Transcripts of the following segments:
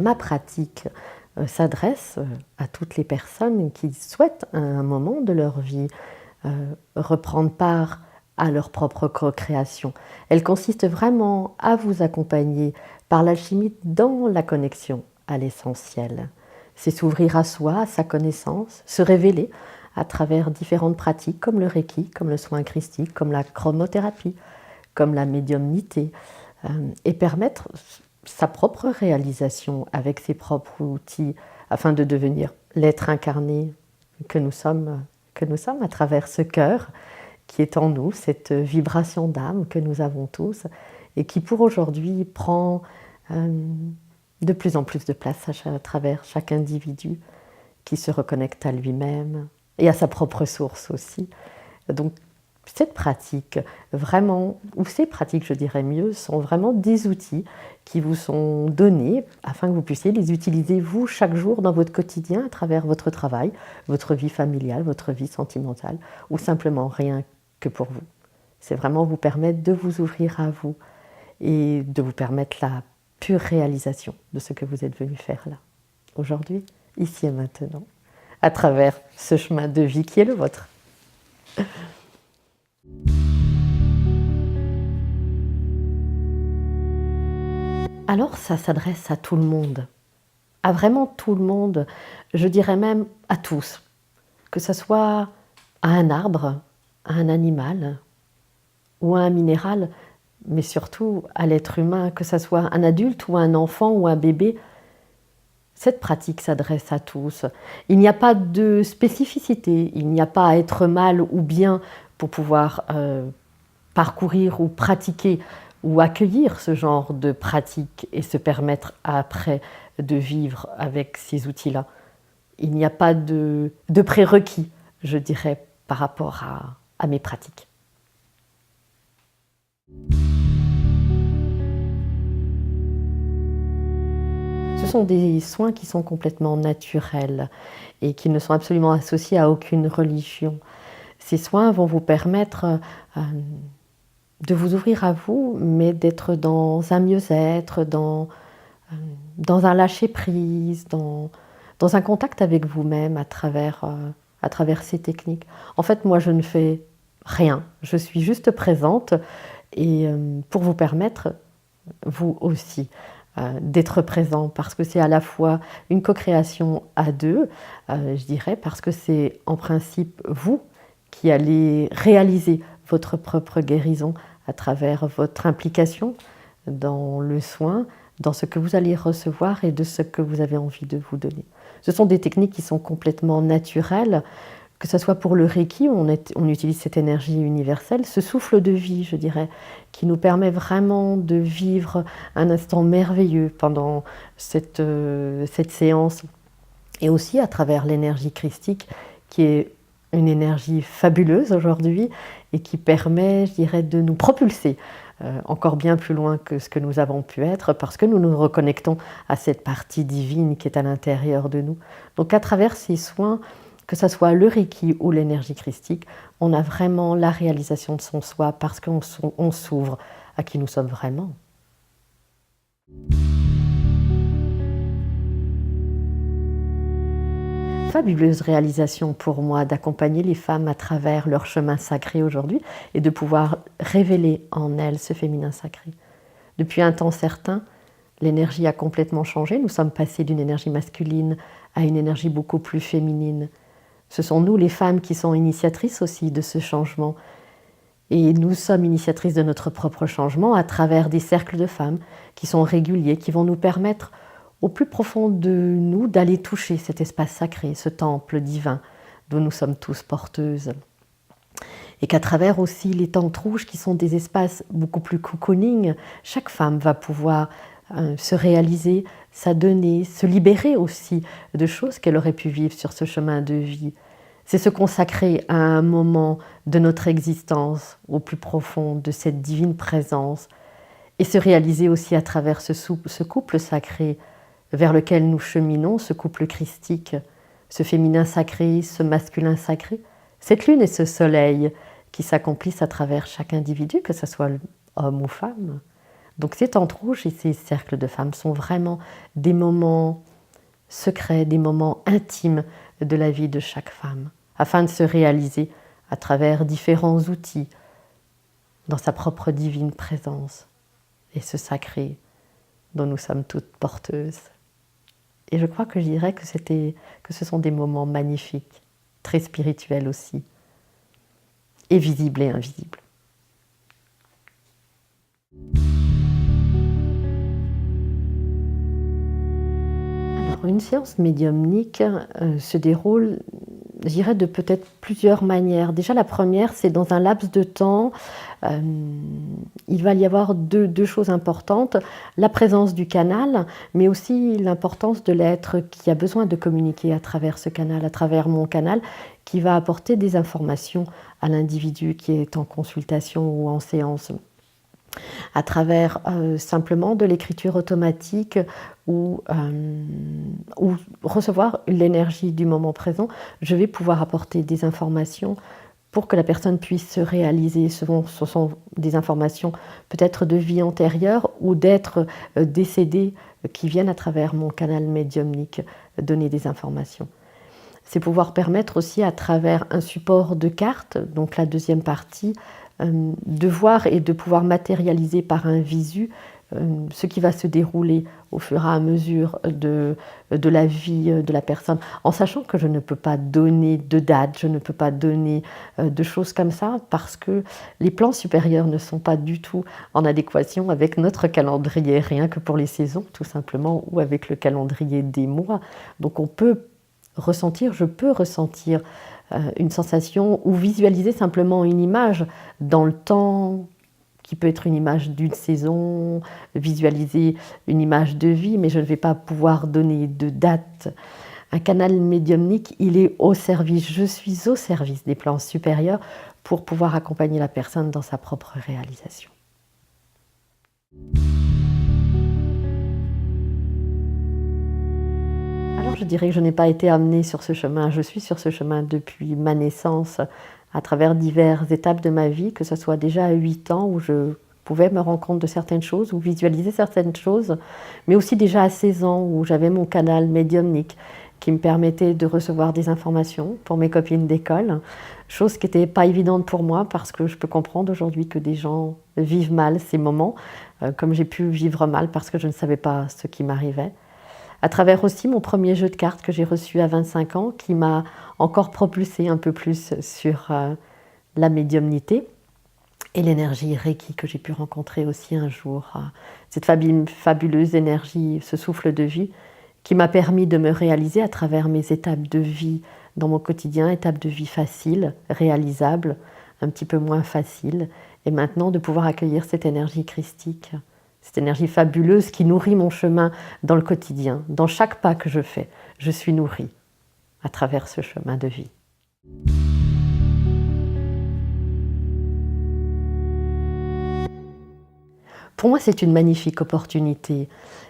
ma pratique s'adresse à toutes les personnes qui souhaitent à un moment de leur vie reprendre part à leur propre co-création. Elle consiste vraiment à vous accompagner par l'alchimie dans la connexion à l'essentiel. C'est s'ouvrir à soi, à sa connaissance, se révéler à travers différentes pratiques comme le Reiki, comme le soin christique, comme la chromothérapie, comme la médiumnité, et permettre sa propre réalisation avec ses propres outils afin de devenir l'être incarné que nous sommes à travers ce cœur qui est en nous, cette vibration d'âme que nous avons tous et qui pour aujourd'hui prend de plus en plus de place à travers chaque individu qui se reconnecte à lui-même et à sa propre source aussi. Donc cette pratique, vraiment, ou ces pratiques, je dirais mieux, sont vraiment des outils qui vous sont donnés afin que vous puissiez les utiliser, vous, chaque jour dans votre quotidien, à travers votre travail, votre vie familiale, votre vie sentimentale, ou simplement rien que pour vous. C'est vraiment vous permettre de vous ouvrir à vous et de vous permettre la pure réalisation de ce que vous êtes venu faire là, aujourd'hui, ici et maintenant, à travers ce chemin de vie qui est le vôtre. Alors ça s'adresse à tout le monde, à vraiment tout le monde, je dirais même à tous, que ce soit à un arbre, à un animal ou à un minéral, mais surtout à l'être humain, que ce soit un adulte ou un enfant ou un bébé. Cette pratique s'adresse à tous. Il n'y a pas de spécificité, il n'y a pas à être mal ou bien pour pouvoir parcourir ou pratiquer ou accueillir ce genre de pratique et se permettre après de vivre avec ces outils-là. Il n'y a pas de prérequis, je dirais, par rapport à mes pratiques. Ce sont des soins qui sont complètement naturels et qui ne sont absolument associés à aucune religion. Ces soins vont vous permettre de vous ouvrir à vous, mais d'être dans un mieux-être, dans un lâcher-prise, dans un contact avec vous-même à travers ces techniques. En fait, moi, je ne fais rien. Je suis juste présente et pour vous permettre, vous aussi, d'être présent, parce que c'est à la fois une co-création à deux, je dirais, parce que c'est en principe vous qui allez réaliser votre propre guérison à travers votre implication dans le soin, dans ce que vous allez recevoir et de ce que vous avez envie de vous donner. Ce sont des techniques qui sont complètement naturelles, que ce soit pour le Reiki, on utilise cette énergie universelle, ce souffle de vie, je dirais, qui nous permet vraiment de vivre un instant merveilleux pendant cette séance, et aussi à travers l'énergie christique, qui est une énergie fabuleuse aujourd'hui et qui permet, je dirais, de nous propulser encore bien plus loin que ce que nous avons pu être, parce que nous nous reconnectons à cette partie divine qui est à l'intérieur de nous. Donc à travers ces soins, que ce soit le Reiki ou l'énergie christique, on a vraiment la réalisation de son soi parce qu'on s'ouvre à qui nous sommes vraiment. Fabuleuse réalisation pour moi d'accompagner les femmes à travers leur chemin sacré aujourd'hui et de pouvoir révéler en elles ce féminin sacré. Depuis un temps certain, l'énergie a complètement changé. Nous sommes passés d'une énergie masculine à une énergie beaucoup plus féminine. Ce sont nous, les femmes, qui sommes initiatrices aussi de ce changement. Et nous sommes initiatrices de notre propre changement à travers des cercles de femmes qui sont réguliers, qui vont nous permettre au plus profond de nous d'aller toucher cet espace sacré, ce temple divin dont nous sommes tous porteuses. Et qu'à travers aussi les tantres rouges qui sont des espaces beaucoup plus cocooning, chaque femme va pouvoir se réaliser, s'adonner, se libérer aussi de choses qu'elle aurait pu vivre sur ce chemin de vie. C'est se consacrer à un moment de notre existence au plus profond de cette divine présence et se réaliser aussi à travers ce couple sacré vers lequel nous cheminons, ce couple christique, ce féminin sacré, ce masculin sacré, cette lune et ce soleil qui s'accomplissent à travers chaque individu, que ce soit homme ou femme, Donc ces tentes rouges et ces cercles de femmes sont vraiment des moments secrets, des moments intimes de la vie de chaque femme, afin de se réaliser à travers différents outils dans sa propre divine présence et ce sacré dont nous sommes toutes porteuses. Et je crois que je dirais que ce sont des moments magnifiques, très spirituels aussi, et visibles et invisibles. Alors, une séance médiumnique se déroule, je dirais, de peut-être plusieurs manières. Déjà, la première, c'est dans un laps de temps, il va y avoir deux choses importantes. La présence du canal, mais aussi l'importance de l'être qui a besoin de communiquer à travers ce canal, à travers mon canal, qui va apporter des informations à l'individu qui est en consultation ou en séance. À travers simplement de l'écriture automatique ou recevoir l'énergie du moment présent, je vais pouvoir apporter des informations pour que la personne puisse se réaliser. Ce sont des informations peut-être de vie antérieure ou d'êtres décédés qui viennent à travers mon canal médiumnique donner des informations. C'est pouvoir permettre aussi à travers un support de cartes, donc la deuxième partie, de voir et de pouvoir matérialiser par un visu ce qui va se dérouler au fur et à mesure de la vie de la personne, en sachant que je ne peux pas donner de date, je ne peux pas donner de choses comme ça, parce que les plans supérieurs ne sont pas du tout en adéquation avec notre calendrier, rien que pour les saisons tout simplement, ou avec le calendrier des mois. Donc on peut ressentir, je peux ressentir une sensation ou visualiser simplement une image dans le temps, qui peut être une image d'une saison, visualiser une image de vie, mais je ne vais pas pouvoir donner de date. Un canal médiumnique, il est au service, je suis au service des plans supérieurs pour pouvoir accompagner la personne dans sa propre réalisation. Alors je dirais que je n'ai pas été amenée sur ce chemin, je suis sur ce chemin depuis ma naissance, à travers diverses étapes de ma vie, que ce soit déjà à 8 ans où je pouvais me rendre compte de certaines choses ou visualiser certaines choses, mais aussi déjà à 16 ans où j'avais mon canal médiumnique qui me permettait de recevoir des informations pour mes copines d'école, chose qui n'était pas évidente pour moi parce que je peux comprendre aujourd'hui que des gens vivent mal ces moments, comme j'ai pu vivre mal parce que je ne savais pas ce qui m'arrivait. À travers aussi mon premier jeu de cartes que j'ai reçu à 25 ans, qui m'a encore propulsé un peu plus sur la médiumnité et l'énergie Reiki que j'ai pu rencontrer aussi un jour. Cette fabuleuse énergie, ce souffle de vie qui m'a permis de me réaliser à travers mes étapes de vie dans mon quotidien, étapes de vie faciles, réalisables, un petit peu moins faciles, et maintenant de pouvoir accueillir cette énergie christique. Cette énergie fabuleuse qui nourrit mon chemin dans le quotidien. Dans chaque pas que je fais, je suis nourrie à travers ce chemin de vie. Pour moi, c'est une magnifique opportunité.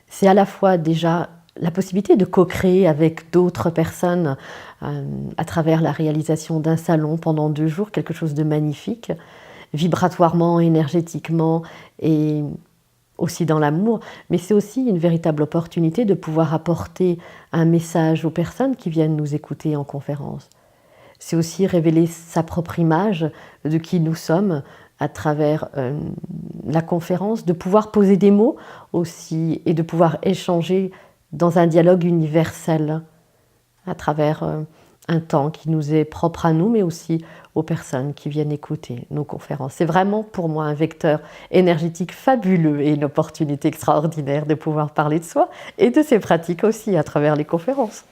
C'est à la fois déjà la possibilité de co-créer avec d'autres personnes à travers la réalisation d'un salon pendant 2 jours, quelque chose de magnifique, vibratoirement, énergétiquement et aussi dans l'amour, mais c'est aussi une véritable opportunité de pouvoir apporter un message aux personnes qui viennent nous écouter en conférence. C'est aussi révéler sa propre image de qui nous sommes à travers la conférence, de pouvoir poser des mots aussi et de pouvoir échanger dans un dialogue universel à travers un temps qui nous est propre à nous, mais aussi aux personnes qui viennent écouter nos conférences. C'est vraiment pour moi un vecteur énergétique fabuleux et une opportunité extraordinaire de pouvoir parler de soi et de ses pratiques aussi à travers les conférences.